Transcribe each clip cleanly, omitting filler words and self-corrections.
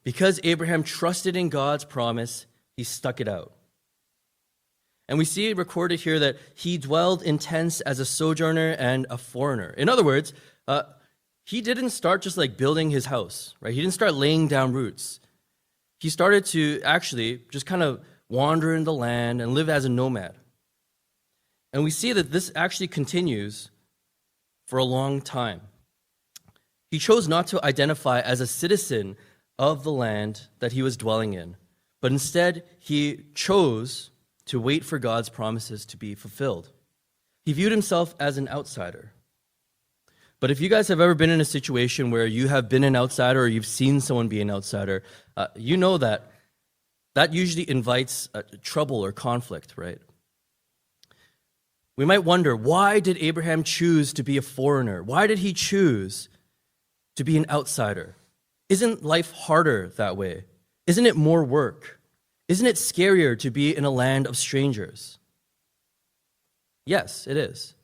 Because Abraham trusted in God's promise, he stuck it out. And we see it recorded here that he dwelled in tents as a sojourner and a foreigner. In other words, he didn't start just like building his house, right? He didn't start laying down roots. He started to actually just kind of wander in the land and live as a nomad. And we see that this actually continues for a long time. He chose not to identify as a citizen of the land that he was dwelling in, but instead he chose to wait for God's promises to be fulfilled. He viewed himself as an outsider. But if you guys have ever been in a situation where you have been an outsider or you've seen someone be an outsider, you know that usually invites trouble or conflict, right? We might wonder, why did Abraham choose to be a foreigner? Why did he choose to be an outsider? Isn't life harder that way? Isn't it more work? Isn't it scarier to be in a land of strangers? Yes, it is.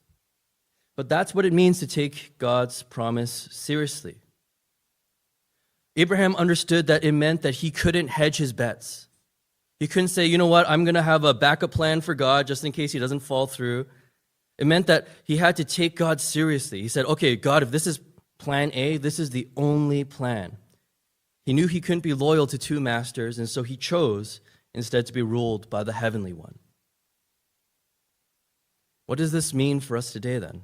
But that's what it means to take God's promise seriously. Abraham understood that it meant that he couldn't hedge his bets. He couldn't say, you know what, I'm going to have a backup plan for God just in case he doesn't fall through. It meant that he had to take God seriously. He said, okay, God, if this is plan A, this is the only plan. He knew he couldn't be loyal to two masters, and so he chose instead to be ruled by the heavenly one. What does this mean for us today then?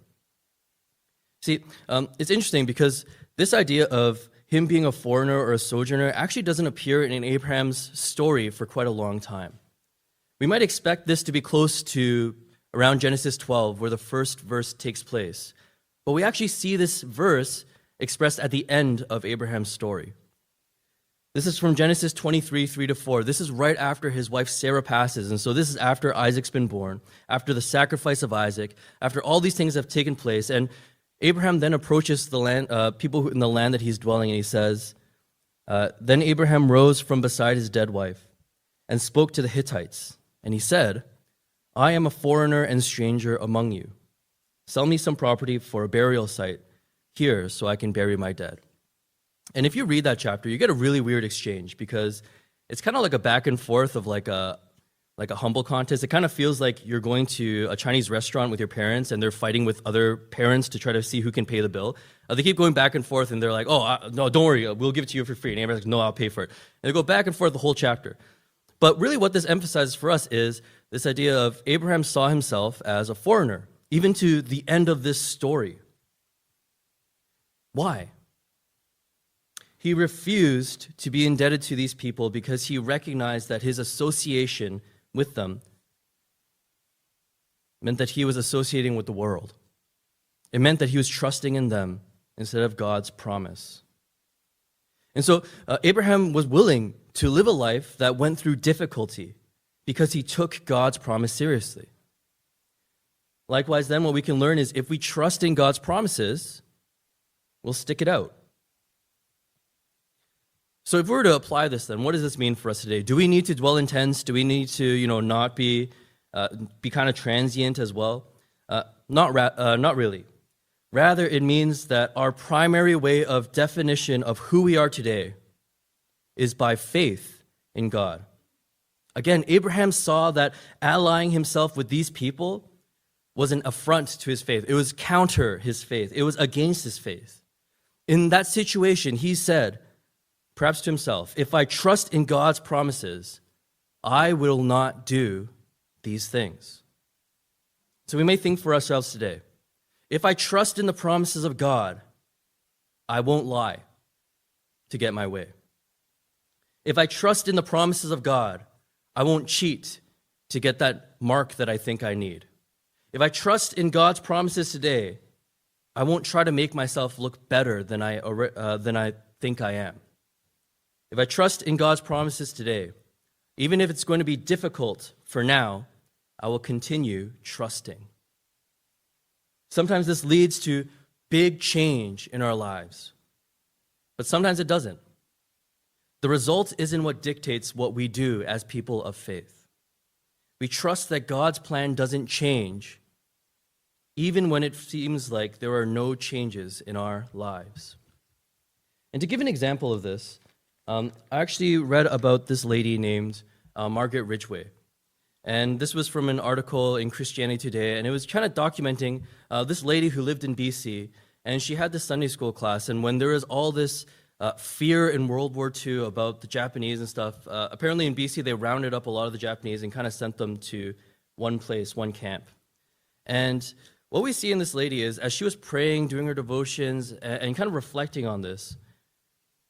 See, it's interesting because this idea of him being a foreigner or a sojourner actually doesn't appear in Abraham's story for quite a long time. We might expect this to be close to around Genesis 12, where the first verse takes place. But we actually see this verse expressed at the end of Abraham's story. This is from Genesis 23, 3-4. This is right after his wife Sarah passes. And so this is after Isaac's been born, after the sacrifice of Isaac, after all these things have taken place. And Abraham then approaches the land, people in the land that he's dwelling in. He says, Then Abraham rose from beside his dead wife and spoke to the Hittites. And he said, I am a foreigner and stranger among you. Sell me some property for a burial site here so I can bury my dead. And if you read that chapter, you get a really weird exchange because it's kind of like a back and forth of like a humble contest. It kind of feels like you're going to a Chinese restaurant with your parents and they're fighting with other parents to try to see who can pay the bill. They keep going back and forth and they're like, no, don't worry, we'll give it to you for free. And Abraham's like, no, I'll pay for it. And they go back and forth the whole chapter. But really what this emphasizes for us is this idea of Abraham saw himself as a foreigner, even to the end of this story. Why? He refused to be indebted to these people because he recognized that his association with them meant that he was associating with the world. It meant that he was trusting in them instead of God's promise. And so Abraham was willing to live a life that went through difficulty because he took God's promise seriously. Likewise, then, what we can learn is if we trust in God's promises, we'll stick it out. So if we were to apply this, then what does this mean for us today? Do we need to dwell in tents? Do we need to, not be kind of transient as well? Not really. Rather, it means that our primary way of definition of who we are today is by faith in God. Again, Abraham saw that allying himself with these people was an affront to his faith. It was counter his faith. It was against his faith. In that situation, he said, perhaps to himself, if I trust in God's promises, I will not do these things. So we may think for ourselves today, if I trust in the promises of God, I won't lie to get my way. If I trust in the promises of God, I won't cheat to get that mark that I think I need. If I trust in God's promises today, I won't try to make myself look better than I think I am. If I trust in God's promises today, even if it's going to be difficult for now, I will continue trusting. Sometimes this leads to big change in our lives, but sometimes it doesn't. The result isn't what dictates what we do as people of faith. We trust that God's plan doesn't change, even when it seems like there are no changes in our lives. And to give an example of this, I actually read about this lady named Margaret Ridgway. And this was from an article in Christianity Today, and it was kind of documenting this lady who lived in BC, and she had this Sunday school class, and when there was all this fear in World War II about the Japanese and stuff, apparently in BC they rounded up a lot of the Japanese and kind of sent them to one place, one camp. And what we see in this lady is, as she was praying, doing her devotions, and kind of reflecting on this,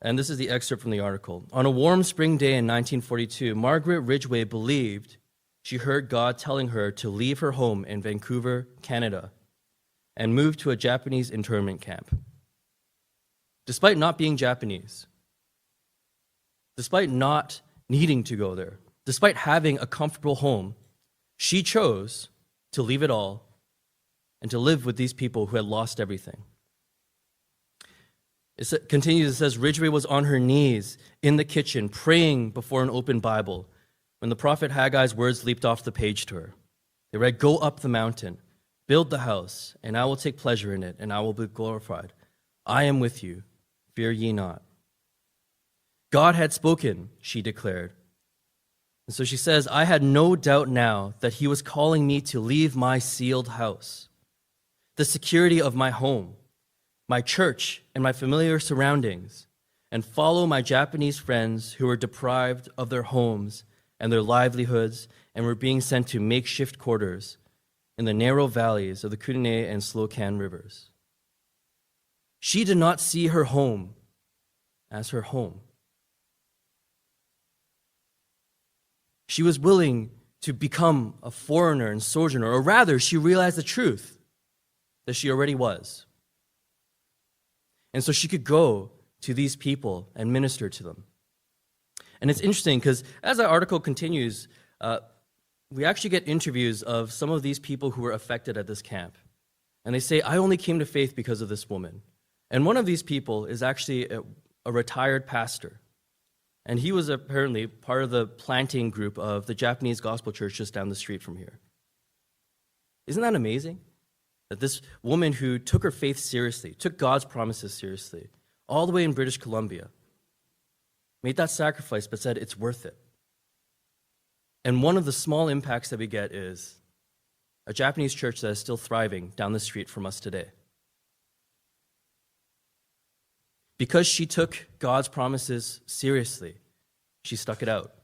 and this is the excerpt from the article. On a warm spring day in 1942, Margaret Ridgway believed she heard God telling her to leave her home in Vancouver, Canada, and move to a Japanese internment camp. Despite not being Japanese, despite not needing to go there, despite having a comfortable home, she chose to leave it all and to live with these people who had lost everything. It continues, it says, Ridgway was on her knees in the kitchen praying before an open Bible when the prophet Haggai's words leaped off the page to her. They read, "Go up the mountain, build the house, and I will take pleasure in it, and I will be glorified. I am with you, fear ye not." God had spoken, she declared. And so she says, "I had no doubt now that he was calling me to leave my sealed house, the security of my home, my church, and my familiar surroundings, and follow my Japanese friends who were deprived of their homes and their livelihoods and were being sent to makeshift quarters in the narrow valleys of the Kootenay and Slocan rivers." She did not see her home as her home. She was willing to become a foreigner and sojourner, or rather, she realized the truth that she already was. And so she could go to these people and minister to them. And it's interesting because as the article continues, we actually get interviews of some of these people who were affected at this camp. And they say, "I only came to faith because of this woman." And one of these people is actually a retired pastor. And he was apparently part of the planting group of the Japanese Gospel Church just down the street from here. Isn't that amazing? That this woman who took her faith seriously, took God's promises seriously, all the way in British Columbia, made that sacrifice but said it's worth it. And one of the small impacts that we get is a Japanese church that is still thriving down the street from us today. Because she took God's promises seriously, she stuck it out.